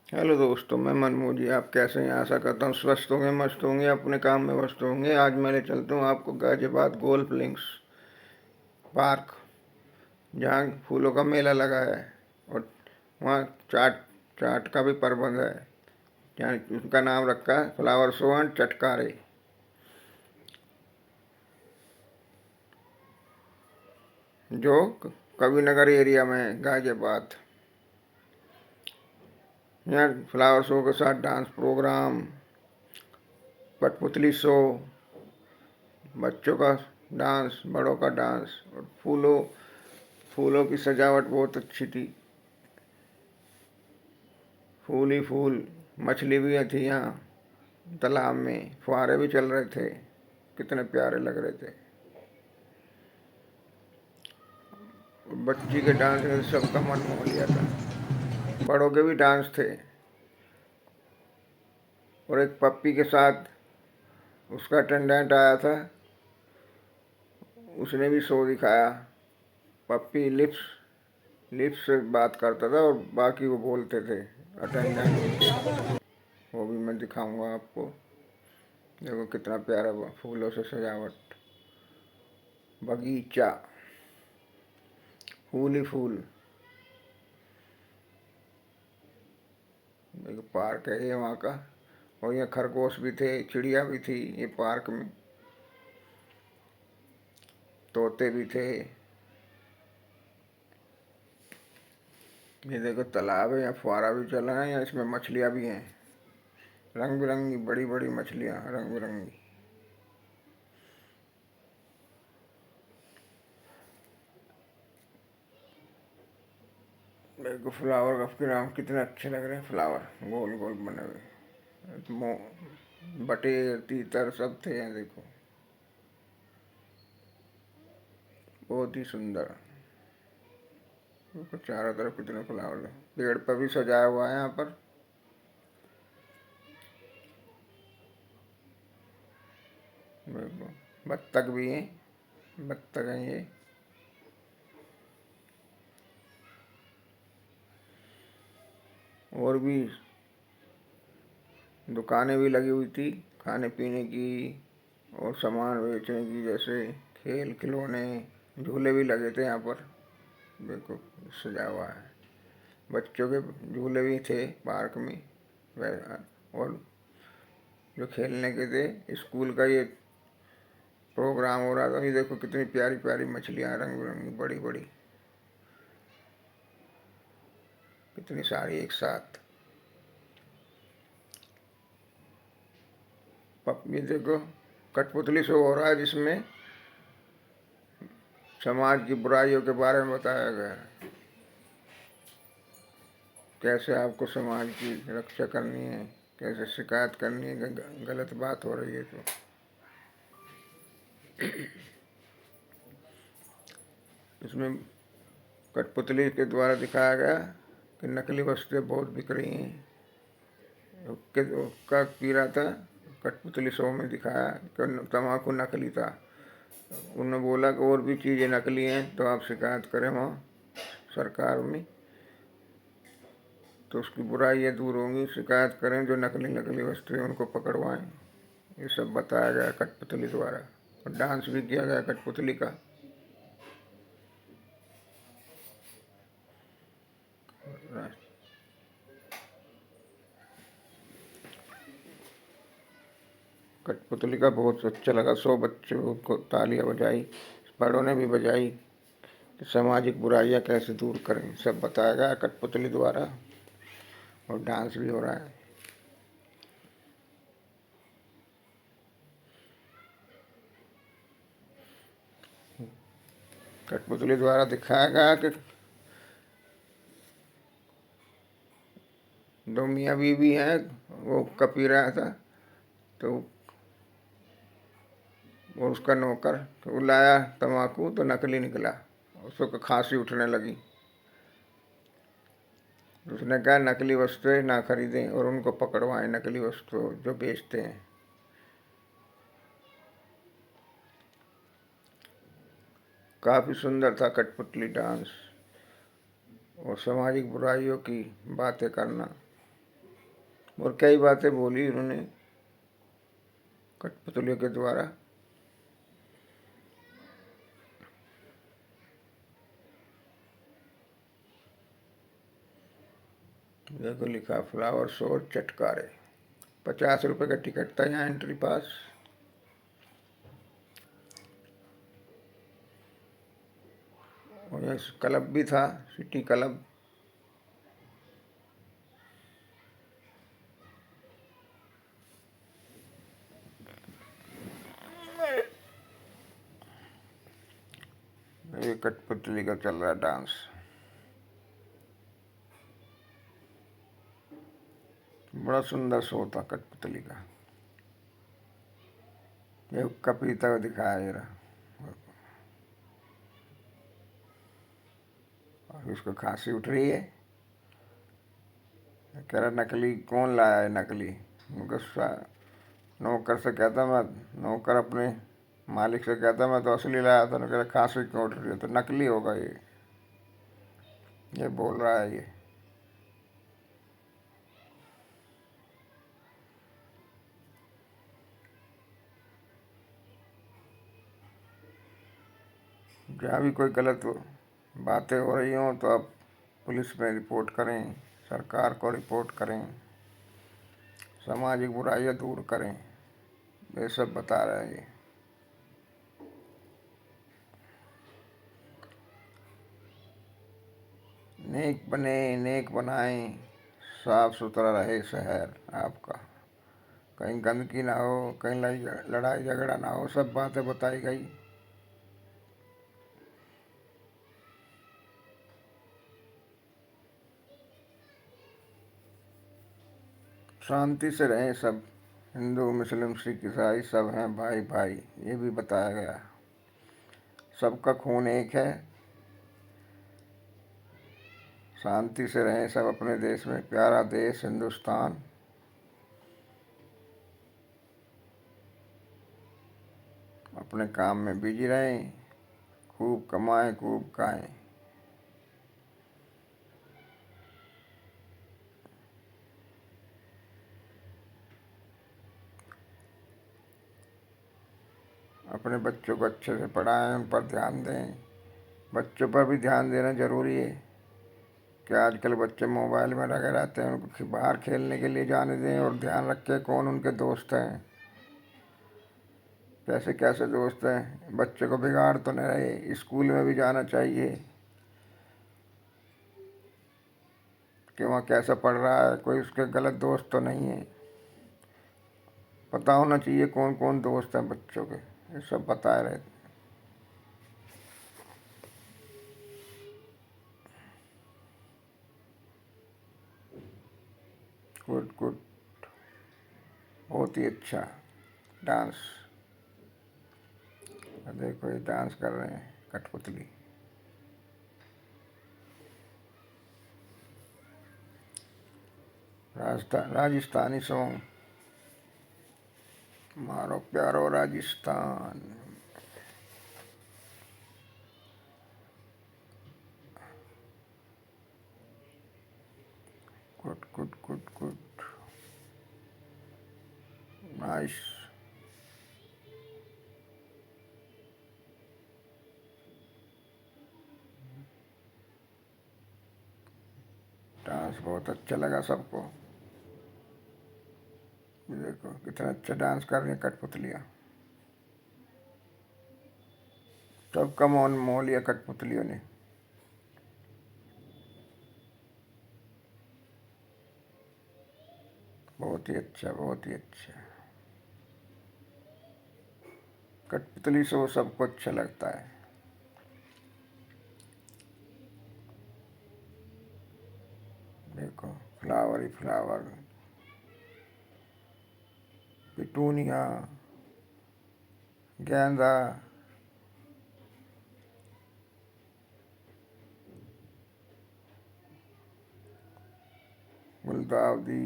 Hello दोस्तों, मैं मनमोहन जी। आप कैसे हैं? आशा करता हूँ स्वस्थ होंगे, मस्त होंगे, अपने काम में व्यस्त होंगे। आज मैं ले चलता हूँ आपको गाजियाबाद गोल्फ लिंक्स पार्क, जहाँ फूलों का मेला लगा है और वहाँ चाट चाट का भी प्रबंध है। जहाँ उसका नाम रखा है फ्लावर शो एंड चटकारे, जो कविनगर एरिया में है, गाजियाबाद। यहाँ फ्लावर शो के साथ डांस प्रोग्राम, कठपुतली शो, बच्चों का डांस, बड़ों का डांस और फूलों फूलों की सजावट बहुत अच्छी थी। फूल ही फूल, मछली भी थी यहाँ तालाब में, फुहारे भी चल रहे थे, कितने प्यारे लग रहे थे। बच्ची के डांस ने सबका मन मोह लिया था। बड़ों के भी डांस थे और एक पप्पी के साथ उसका अटेंडेंट आया था, उसने भी शो दिखाया। पप्पी लिप्स लिप्स से बात करता था और बाकी वो बोलते थे, अटेंडेंट भी थे। वो भी मैं दिखाऊंगा आपको। देखो कितना प्यारा फूलों से सजावट, बगीचा, फूल ही फूल। एक पार्क है ये वहाँ का, और यहाँ खरगोश भी थे, चिड़िया भी थी ये पार्क में, तोते भी थे। ये देखो तालाब है, यहाँ फुहारा भी चल रहा है, यहाँ इसमें मछलियाँ भी हैं, रंग बिरंगी, बड़ी बड़ी मछलियाँ रंग बिरंगी। देखो फ्लावर के नाम कितने अच्छे लग रहे हैं, फ्लावर गोल गोल बने हुए, बटेर तीतर सब थे यहाँ। देखो बहुत ही सुंदर। देखो चारों तरफ कितने फ्लावर है, पेड़ पर भी सजाया हुआ है यहाँ पर। देखो बत्तख भी हैं, बत्तख हैं ये। और भी दुकानें भी लगी हुई थी खाने पीने की और सामान बेचने की, जैसे खेल खिलौने, झूले भी लगे थे यहाँ पर। देखो सजा हुआ है, बच्चों के झूले भी थे पार्क में। और जो खेलने के थे, स्कूल का ये प्रोग्राम हो रहा था। ये देखो कितनी प्यारी प्यारी मछलियाँ रंग बिरंगी, बड़ी बड़ी, कितनी सारी एक साथ। ये देखो कठपुतली शो हो रहा है, जिसमें समाज की बुराइयों के बारे में बताया गया है, कैसे आपको समाज की रक्षा करनी है, कैसे शिकायत करनी है गलत बात हो रही है तो। इसमें कठपुतली के द्वारा दिखाया गया कि नकली वस्तुएं बहुत बिक रही हैं। हुक्का पी रहा था, कठपुतली शो में दिखाया कि तम्बाकू नकली था। उन्होंने बोला कि और भी चीज़ें नकली हैं तो आप शिकायत करें वहाँ सरकार में, तो उसकी बुराइयाँ दूर होंगी। शिकायत करें, जो नकली नकली वस्तुएं उनको पकड़वाएं। ये सब बताया गया कठपुतली द्वारा, और डांस भी किया गया कठपुतली का। कठपुतली का बहुत अच्छा लगा शो, बच्चों को तालियां बजाई, बड़ों ने भी बजाई। कि सामाजिक बुराइयां कैसे दूर करें, सब बताया गया कठपुतली द्वारा, और डांस भी हो रहा है। कठपुतली द्वारा दिखाया गया कि दो मियाँ बीवी हैं, वो हुक्का पी रहा था, तो वो उसका नौकर वो लाया तम्बाकू, तो नकली निकला, उसको खांसी उठने लगी। उसने कहा नकली वस्तुएं ना खरीदें और उनको पकड़वाएं, नकली वस्तु जो बेचते हैं। काफ़ी सुंदर था कठपुतली डांस, और सामाजिक बुराइयों की बातें करना। और कई बातें बोली उन्होंने कठपुतलियों के द्वारा। देखो लिखा फ्लावर शो और चटकारे। 50 रुपये का टिकट था यहाँ एंट्री पास। और यहाँ क्लब भी था, सिटी क्लब। ये कठपुतली का चल रहा है डांस। बड़ा सुंदर शो था कठपुतली का। ये हुक्का पीता हुआ दिखाया जा रहा। और उसको खांसी उठ रही है। कह रहा नकली कौन लाया है नकली। गुस्सा नौकर से कहता मैं, नौकर अपने मालिक से कहता मैं तो असली लाया था। कह रहा खांसी क्यों उठ रही है, तो नकली होगा ये बोल रहा है ये। जहाँ भी कोई गलत बातें हो रही हों तो आप पुलिस में रिपोर्ट करें, सरकार को रिपोर्ट करें, सामाजिक बुराइयां दूर करें। ये सब बता रहे हैं ये। नेक बने, नेक बनाएं, साफ सुथरा रहे शहर आपका, कहीं गंदगी ना हो, कहीं लड़ाई झगड़ा ना हो, सब बातें बताई गई। शांति से रहें सब, हिंदू मुस्लिम सिख ईसाई सब हैं भाई भाई, ये भी बताया गया। सबका खून एक है, शांति से रहें सब अपने देश में, प्यारा देश हिंदुस्तान। अपने काम में बिजी रहें, खूब कमाएं खूब खाएं। अपने बच्चों को अच्छे से पढ़ाएं, उन पर ध्यान दें। बच्चों पर भी ध्यान देना ज़रूरी है कि आजकल बच्चे मोबाइल में लगे रहते हैं। उनको बाहर खेलने के लिए जाने दें और ध्यान रखें कौन उनके दोस्त हैं, कैसे कैसे दोस्त हैं। बच्चे को बिगाड़ तो नहीं रहे। स्कूल में भी जाना चाहिए कि वहाँ कैसा पढ़ रहा है, कोई उसके गलत दोस्त तो नहीं है। पता होना चाहिए कौन कौन दोस्त हैं बच्चों के, ये सब बताए रहते। गुड गुड, बहुत ही अच्छा डांस। देखो ये डांस कर रहे हैं कठपुतली। राजस्थानी सॉन्ग, मारो प्यारो Rajasthan. Good good good good, nice. Dance बहुत अच्छा लगा सबको। देखो कितना अच्छा डांस कर रही है कठपुतलियाँ। सबका मौन मोह लिया कठपुतलियों ने। बहुत ही अच्छा, बहुत ही अच्छा। कठपुतली शो सबको अच्छा लगता है। देखो फ्लावर ही फ्लावर, पिटूनिया, गेंदा, गुलदाउदी।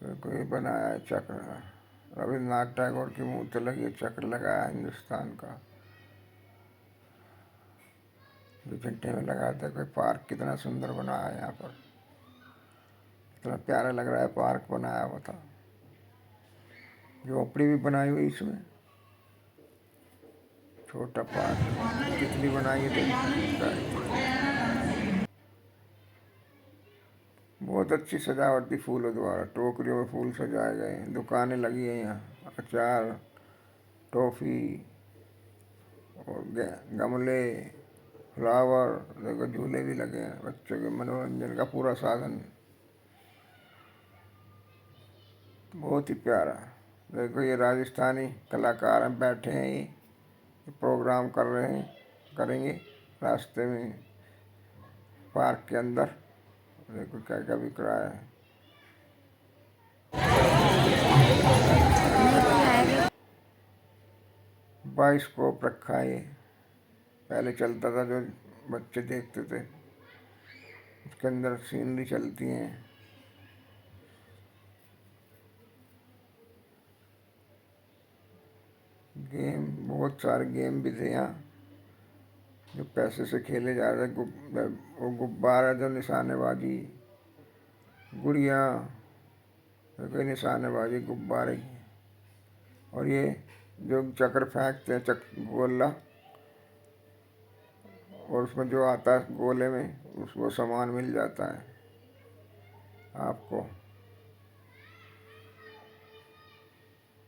कोई बनाया है चक्र, रविन्द्रनाथ टैगोर की मूर्ति लगी है, चक्र लगाया हिंदुस्तान का। 2 घंटे में लगा था। कोई पार्क कितना सुंदर बना है यहाँ पर, इतना प्यारा लग रहा है। पार्क बनाया हुआ था, झोपड़ी भी बनाई हुई इसमें, छोटा पार्क। तितली बनाई है तो बहुत अच्छी सजावट थी फूलों द्वारा। टोकरियों में फूल सजाए गए हैं, दुकानें लगी हैं यहाँ, अचार, टॉफ़ी और गमले, फ्लावर। देखो झूले भी लगे हैं, बच्चों के मनोरंजन का पूरा साधन। बहुत ही प्यारा। देखो ये राजस्थानी कलाकार हैं, बैठे हैं, ये प्रोग्राम कर रहे हैं, करेंगे रास्ते में, पार्क के अंदर। देखो क्या क्या बिक रहा है। बाइस्कोप रखा है, पहले चलता था जो बच्चे देखते थे, उसके अंदर सीनरी चलती हैं। गेम, बहुत सारे गेम भी थे यहाँ जो पैसे से खेले जा रहे। वो गुब्बारा जो निशानेबाजी, गुड़िया, कोई निशानेबाजी गुब्बारे की। और ये जो चक्र फेंकते हैं, गोला, और उसमें जो आता है गोले में, उसको सामान मिल जाता है आपको।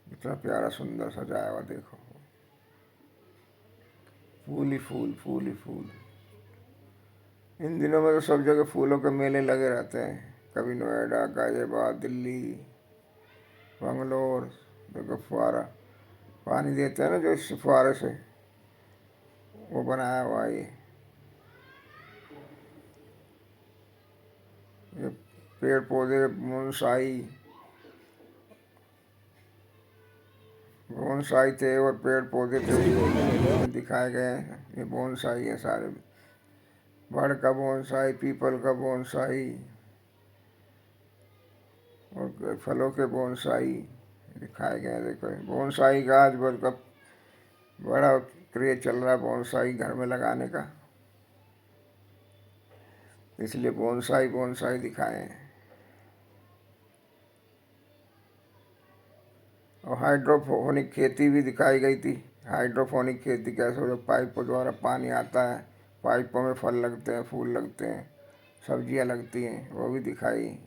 इतना प्यारा सुंदर सजाया हुआ, देखो फूल ही फूल, फूल ही फूल। इन दिनों में तो सब जगह फूलों के मेले लगे रहते हैं, कभी नोएडा, गाजियाबाद, दिल्ली, बंगलोर। देखो फुहारा, पानी देते हैं ना जो इस फुहारे से, वो बनाया हुआ है ये पेड़ पौधे, बोनसाई, बोनसाई थे और पेड़ पौधे थे दिखाए गए हैं। ये बोनसाई है सारे, बड़ का बोनसाई, पीपल का बोनसाई और फलों के बोनसाई दिखाए गए हैं। देखो बोनसाई का आज बड़ा क्रेज चल रहा है, बोनसाई घर में लगाने का, इसलिए बोनसाई बोनसाई दिखाए हैं। और हाइड्रोपोनिक खेती भी दिखाई गई थी। हाइड्रोपोनिक खेती कैसे हो, पाइपों द्वारा पानी आता है, पाइपों में फल लगते हैं, फूल लगते हैं, सब्जियां लगती हैं, वो भी दिखाई।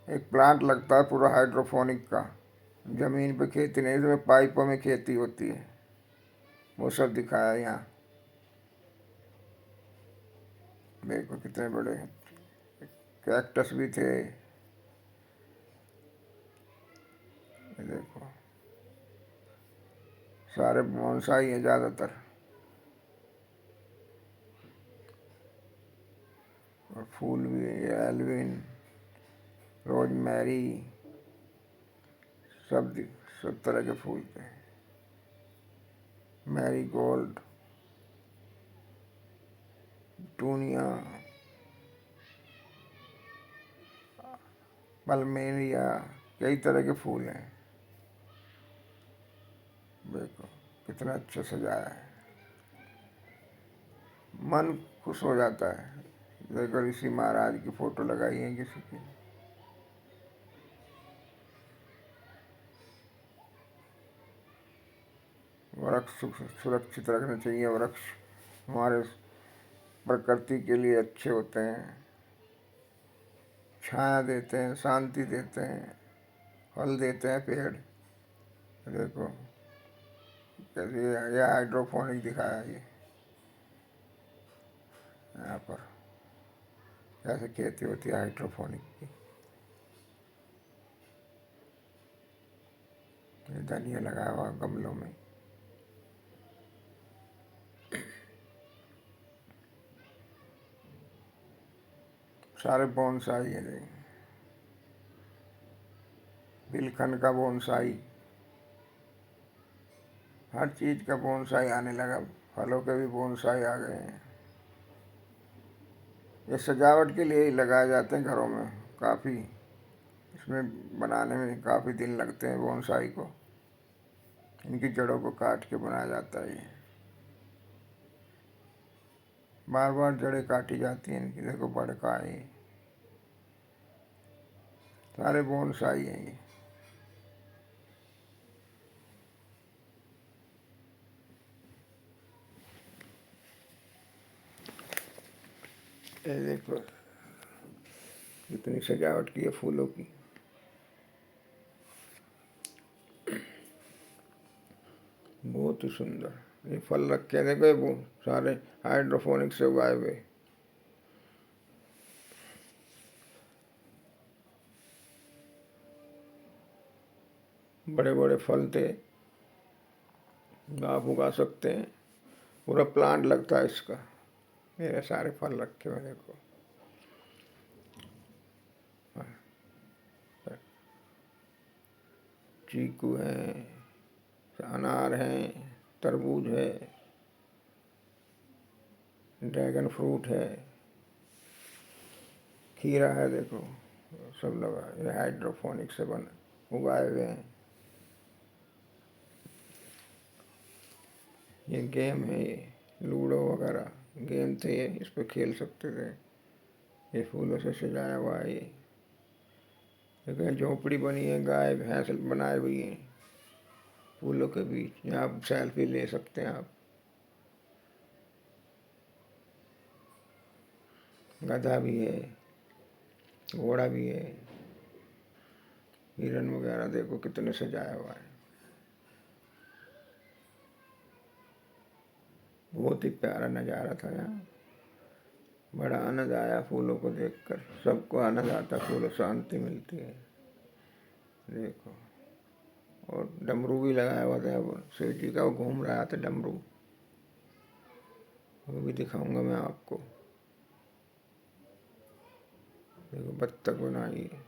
एक प्लांट लगता है पूरा हाइड्रोपोनिक का, ज़मीन पे खेती नहीं, इसमें पाइपों में खेती होती है, वो सब दिखाया यहाँ। देखो कितने बड़े कैक्टस भी थे, देखो सारे बोनसाई हैं ज़्यादातर। और फूल भी है, एल्विन, रोजमेरी, सब तरह के फूल थे, मैरीगोल्ड, टूनिया, पल्मेरिया, कई तरह के फूल हैं। देखो कितना अच्छा सजाया है, मन खुश हो जाता है। देखो ऋषि महाराज की फोटो लगाई है किसी की। वृक्ष सुरक्षित रखना चाहिए। वृक्ष हमारे प्रकृति के लिए अच्छे होते हैं, छाया देते हैं, शांति देते हैं, फल देते हैं पेड़। देखो कैसे ये हाइड्रोपोनिक दिखाया ये यहाँ पर, कैसे खेती होती है हाइड्रोपोनिक की। ये धनिया लगाया हुआ गमलों में। सारे बोनसाई है, बिलखन का बोनसाई, हर चीज़ का बोनसाई आने लगा। फलों के भी बोनसाई आ गए हैं। ये सजावट के लिए ही लगाए जाते हैं घरों में, काफ़ी इसमें बनाने में काफ़ी दिन लगते हैं बोनसाई को। इनकी जड़ों को काट के बनाया जाता है ये। बार बार जड़ें काटी जाती हैं इनकी। देखो बड़का है, सारे बोनसाई हैं ये। देखो कितनी सजावट की है फूलों की। बहुत ही सुंदर। ये फल रखे हैं, देखो वो सारे हाइड्रोपोनिक से उगाए हुए। बड़े बड़े फल थे, आप उगा सकते हैं, पूरा प्लांट लगता है इसका। मेरे सारे फल रखे हुए देखो। चीकू है, अनार है, तरबूज है, ड्रैगन फ्रूट है, खीरा है, देखो सब लगा। ये हाइड्रोपोनिक से बन उगाए हुए हैं। ये गेम है, ये लूडो वगैरह गेम थे, ये इस पर खेल सकते थे। ये फूलों से सजाया हुआ है। ये देखो झोपड़ी बनी है, गाय भैंस बनाए हुई हैं फूलों के बीच। यहाँ आप सेल्फी ले सकते हैं आप। गधा भी है, घोड़ा भी है, हिरन वगैरह देखो कितने सजाया हुआ है। बहुत ही प्यारा नज़ारा था यहाँ। बड़ा आनंद आया फूलों को देखकर। सबको आनंद आता, फूलों से शांति मिलती है। देखो और डमरू भी लगाया हुआ था, वो शिव जी का वो घूम रहा था डमरू, वो भी दिखाऊंगा मैं आपको। देखो बत्तख बनाई है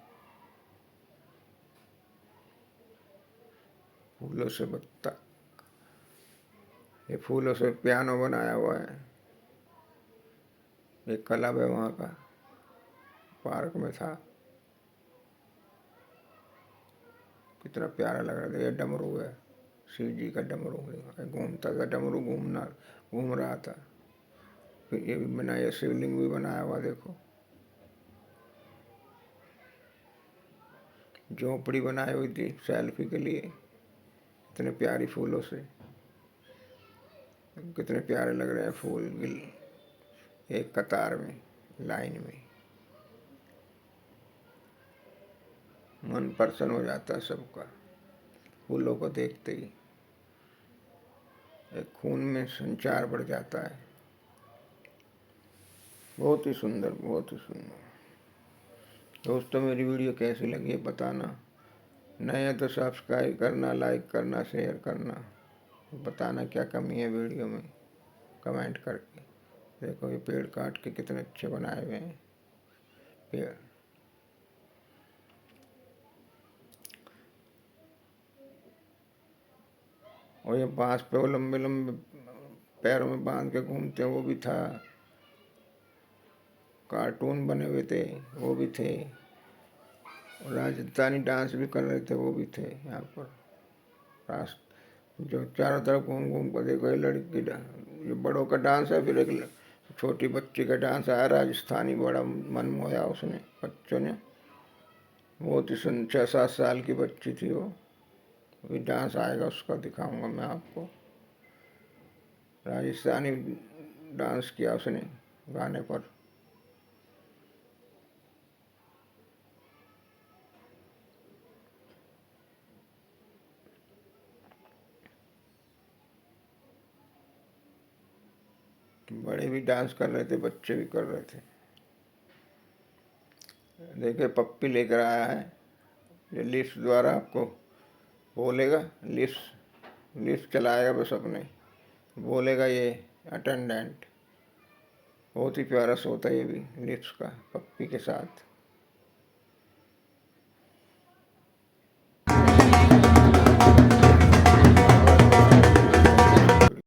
फूलों से, बत्तख। ये फूलों से पियानो बनाया हुआ है। एक क्लब है वहाँ का, पार्क में था। कितना प्यारा लग रहा था। ये डमरू है, शिव जी का डमरू है, घूमता था डमरू, घूम रहा था। फिर ये भी बनाया, शिवलिंग भी बनाया हुआ देखो। झोपड़ी बनाई हुई थी सेल्फी के लिए, इतने प्यारी फूलों से। कितने प्यारे लग रहे हैं फूल एक कतार में, लाइन में। मन प्रसन्न हो जाता है सबका फूलों को देखते ही। एक खून में संचार बढ़ जाता है। बहुत ही सुंदर, बहुत ही सुंदर। दोस्तों मेरी वीडियो कैसी लगी है बताना। नए हैं तो सब्सक्राइब करना, लाइक करना, शेयर करना। बताना क्या कमी है वीडियो में कमेंट करके। देखो ये पेड़ काट के कितने अच्छे बनाए हुए हैं पेड़। और ये बांस पे वो लंबे लंबे पैरों में बांध के घूमते हैं, वो भी था। कार्टून बने हुए थे, वो भी थे। और राजस्थानी डांस भी कर रहे थे, वो भी थे यहाँ पर। जो चारों तरफ घूम घूम कर देखो, ये लड़की ये बड़ों का डांस है, फिर एक छोटी बच्ची का डांस आया राजस्थानी। बड़ा मन मोया उसने, बच्चों ने। बहुत ही 6-7 साल की बच्ची थी वो। अभी डांस आएगा उसका दिखाऊंगा मैं आपको। राजस्थानी डांस किया उसने गाने पर। बड़े भी डांस कर रहे थे, बच्चे भी कर रहे थे। देखिए पप्पी लेकर आया है, ये लिफ्ट द्वारा आपको बोलेगा। लिफ्ट लिफ्ट चलाएगा बस अपने, बोलेगा ये अटेंडेंट। बहुत ही प्यारा सोता है ये भी लिफ्ट का, पप्पी के साथ।